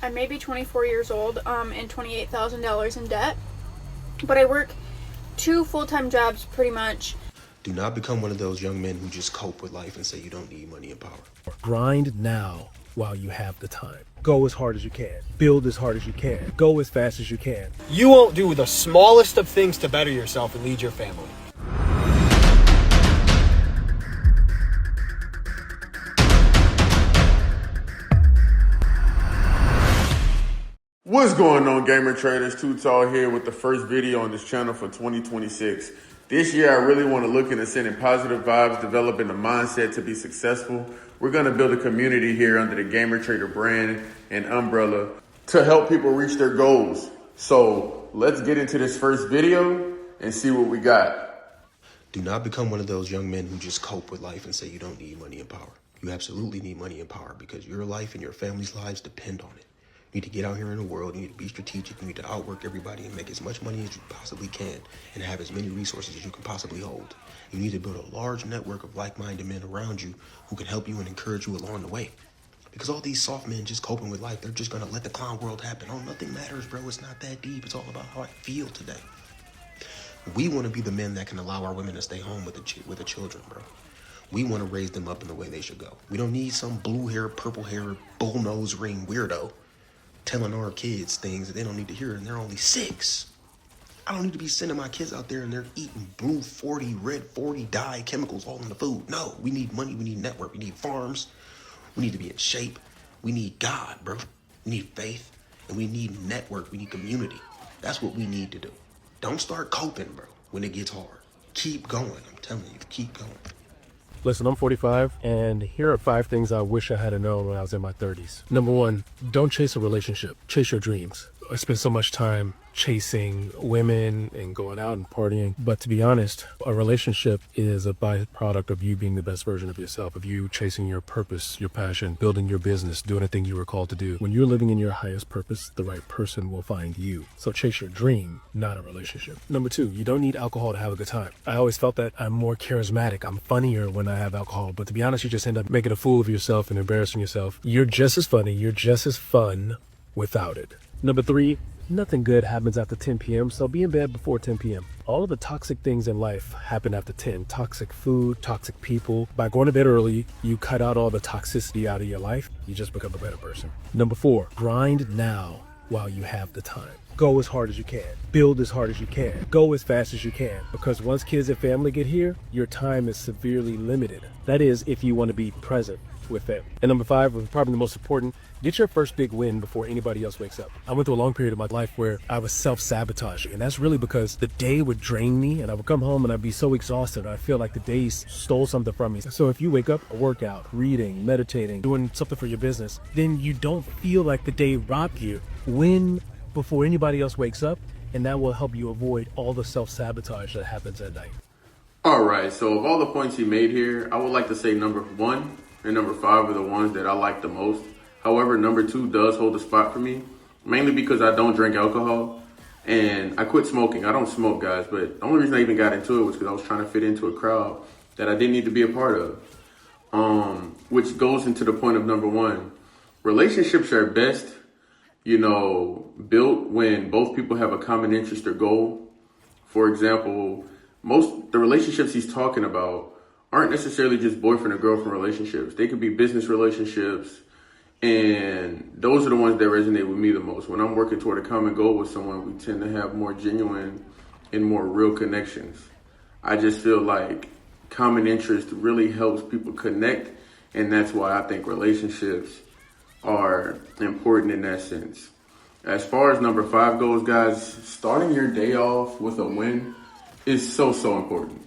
I may be 24 years old and $28,000 in debt, but I work 2 full-time jobs pretty much. Do not become one of those young men who just cope with life and say you don't need money and power. Grind now while you have the time. Go as hard as you can. Build as hard as you can. Go as fast as you can. You won't do the smallest of things to better yourself and lead your family. What's going on, gamer traders? Too Tall here with the first video on this channel for 2026. This year, I really want to look into sending positive vibes, developing a mindset to be successful. We're going to build a community here under the Gamer Trader brand and umbrella to help people reach their goals. So let's get into this first video and see what we got. Do not become one of those young men who just cope with life and say you don't need money and power. You absolutely need money and power because your life and your family's lives depend on it. You need to get out here in the world. You need to be strategic. You need to outwork everybody and make as much money as you possibly can and have as many resources as you can possibly hold. You need to build a large network of like-minded men around you who can help you and encourage you along the way. Because all these soft men just coping with life, they're just going to let the clown world happen. Oh, nothing matters, bro. It's not that deep. It's all about how I feel today. We want to be the men that can allow our women to stay home with the children, bro. We want to raise them up in the way they should go. We don't need some blue hair, purple hair, bull nose ring weirdo telling our kids things that they don't need to hear, and they're only 6. I don't need to be sending my kids out there and they're eating blue 40, red 40 dye chemicals all in the food. No, we need money, we need network, we need farms, we need to be in shape, we need God, bro. We need faith, and we need network, we need community. That's what we need to do. Don't start coping, bro, when it gets hard. Keep going, I'm telling you, keep going. Listen, I'm 45, and here are 5 things I wish I had known when I was in my 30s. Number 1, don't chase a relationship. Chase your dreams. I spent so much time chasing women and going out and partying. But to be honest, a relationship is a byproduct of you being the best version of yourself, of you chasing your purpose, your passion, building your business, doing a thing you were called to do. When you're living in your highest purpose, the right person will find you. So chase your dream, not a relationship. Number 2, you don't need alcohol to have a good time. I always felt that I'm more charismatic, I'm funnier when I have alcohol. But to be honest, you just end up making a fool of yourself and embarrassing yourself. You're just as funny, you're just as fun without it. Number 3, nothing good happens after 10 p.m., so be in bed before 10 p.m. All of the toxic things in life happen after 10. Toxic food, toxic people. By going to bed early, you cut out all the toxicity out of your life. You just become a better person. Number 4, grind now while you have the time. Go as hard as you can. Build as hard as you can. Go as fast as you can. Because once kids and family get here, your time is severely limited. That is, if you want to be present with them. And number 5, was probably the most important, get your first big win before anybody else wakes up. I went through a long period of my life where I was self-sabotaging, and that's really because the day would drain me, and I would come home and I'd be so exhausted. I feel like the day stole something from me. So if you wake up, a workout, reading, meditating, doing something for your business, then you don't feel like the day robbed you. Win before anybody else wakes up, and that will help you avoid all the self-sabotage that happens at night. All right, so of all the points he made here, I would like to say number 1 and number 5 are the ones that I like the most. However, number 2 does hold a spot for me, mainly because I don't drink alcohol and I quit smoking. I don't smoke, guys, but the only reason I even got into it was because I was trying to fit into a crowd that I didn't need to be a part of. Which goes into the point of number 1. Relationships are best, built when both people have a common interest or goal. For example, the relationships he's talking about aren't necessarily just boyfriend or girlfriend relationships. They could be business relationships. And those are the ones that resonate with me the most. When I'm working toward a common goal with someone, we tend to have more genuine and more real connections. I just feel like common interest really helps people connect. And that's why I think relationships are important in that sense. As far as number 5 goes, guys, starting your day off with a win is so important.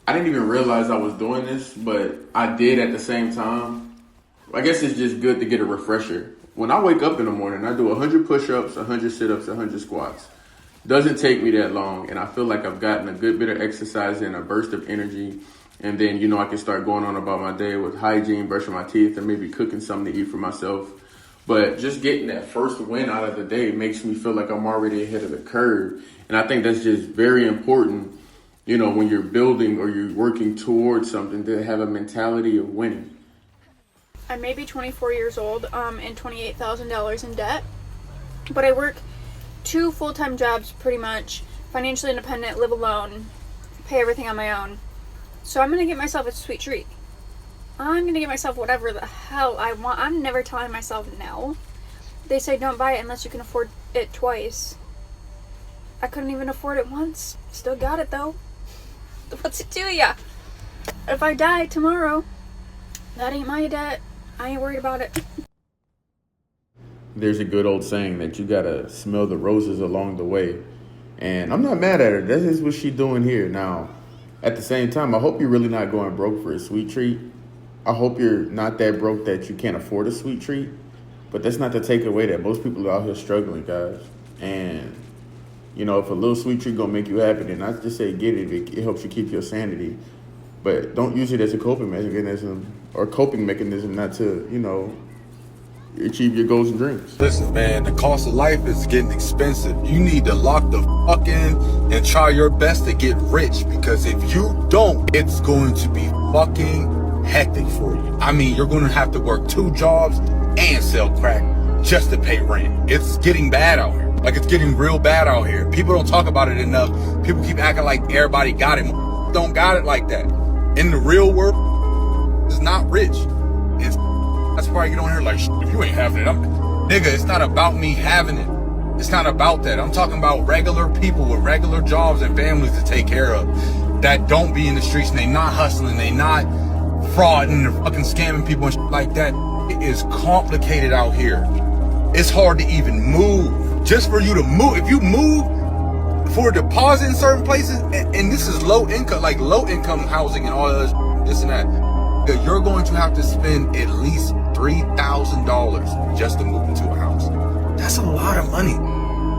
I didn't even realize I was doing this, but I did at the same time. I guess it's just good to get a refresher. When I wake up in the morning, I do 100 push-ups, 100 sit-ups, 100 squats. Doesn't take me that long, and I feel like I've gotten a good bit of exercise and a burst of energy. And then, I can start going on about my day with hygiene, brushing my teeth, and maybe cooking something to eat for myself. But just getting that first win out of the day makes me feel like I'm already ahead of the curve. And I think that's just very important, when you're building or you're working towards something, to have a mentality of winning. I may be 24 years old and $28,000 in debt, but I work 2 full-time jobs pretty much, financially independent, live alone, pay everything on my own. So I'm going to get myself a sweet treat. I'm going to get myself whatever the hell I want. I'm never telling myself no. They say don't buy it unless you can afford it twice. I couldn't even afford it once. Still got it though. What's it to ya? If I die tomorrow, that ain't my debt. I ain't worried about it. There's a good old saying that you gotta smell the roses along the way. And I'm not mad at her. That is what she's doing here. Now, at the same time, I hope you're really not going broke for a sweet treat. I hope you're not that broke that you can't afford a sweet treat. But that's not to take away that most people are out here struggling, guys. And, you know, if a little sweet treat gonna make you happy, then I just say get it. It helps you keep your sanity. But don't use it as a coping mechanism not to, you know, achieve your goals and dreams. Listen, man, the cost of life is getting expensive. You need to lock the fuck in and try your best to get rich, because if you don't, it's going to be fucking hectic for you. I mean, you're going to have to work 2 jobs and sell crack just to pay rent. It's getting bad out here. Like, it's getting real bad out here. People don't talk about it enough. People keep acting like everybody got it. Don't got it like that. In the real world, it's not rich. That's why I get on here like, if you ain't having it, nigga, it's not about me having it. It's not about that. I'm talking about regular people with regular jobs and families to take care of that don't be in the streets, and they not hustling, they not frauding or fucking scamming people and shit like that. It is complicated out here. It's hard to even move. Just for you to move, if you move for a deposit in certain places, and this is low income housing and all this and that, you're going to have to spend at least $3,000 just to move into a house. That's a lot of money.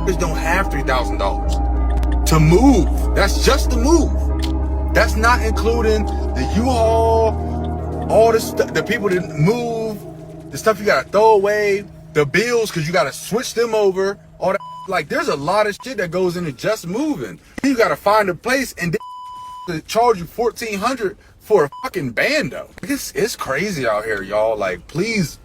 Just don't have $3,000 to move. That's just to move. That's not including the U-Haul, all the stuff, the people that move, the stuff you gotta throw away, the bills because you gotta switch them over, all that. Like, there's a lot of shit that goes into just moving. You gotta find a place and they charge you $1,400 for a fucking bando. It's crazy out here, y'all. Like, please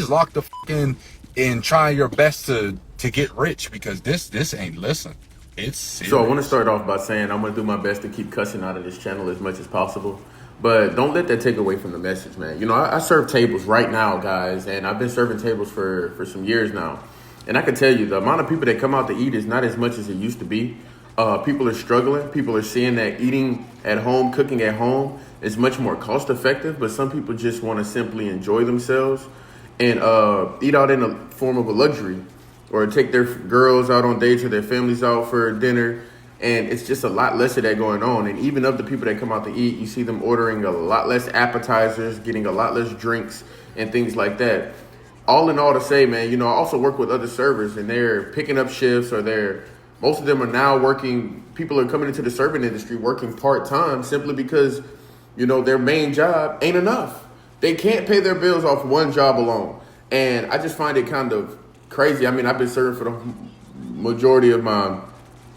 lock the fucking and try your best to get rich, because this ain't listen. It's serious. So I want to start off by saying I'm going to do my best to keep cussing out of this channel as much as possible. But don't let that take away from the message, man. You know, I serve tables right now, guys, and I've been serving tables for some years now. And I can tell you, the amount of people that come out to eat is not as much as it used to be. People are struggling. People are seeing that eating at home, cooking at home is much more cost effective, but some people just want to simply enjoy themselves and eat out in a form of a luxury, or take their girls out on dates or their families out for dinner. And it's just a lot less of that going on. And even of the people that come out to eat, you see them ordering a lot less appetizers, getting a lot less drinks and things like that. All in all to say, man, you know, I also work with other servers, and they're picking up shifts, or most of them are now working. People are coming into the serving industry working part-time simply because, you know, their main job ain't enough. They can't pay their bills off one job alone. And I just find it kind of crazy. I mean, I've been serving for the majority of my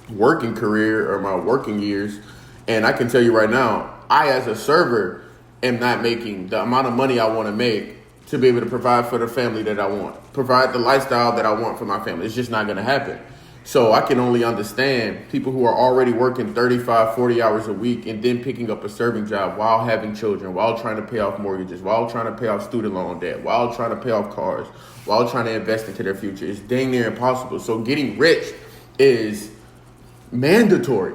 working career or my working years, and I can tell you right now, I as a server am not making the amount of money I want to make to be able to provide for the family that I want, provide the lifestyle that I want for my family. It's just not going to happen. So I can only understand people who are already working 35, 40 hours a week and then picking up a serving job while having children, while trying to pay off mortgages, while trying to pay off student loan debt, while trying to pay off cars, while trying to invest into their future. It's dang near impossible. So getting rich is mandatory.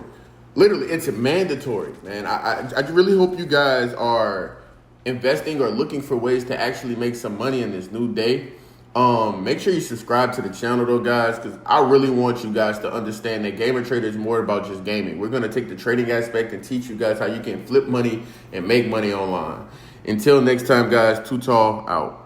Literally, it's mandatory, man. I really hope you guys are investing or looking for ways to actually make some money in this new day. Make sure you subscribe to the channel though, guys, because I really want you guys to understand that Gamer Trader is more about just gaming. We're going to take the trading aspect and teach you guys how you can flip money and make money online. Until next time, guys, Too Tall out.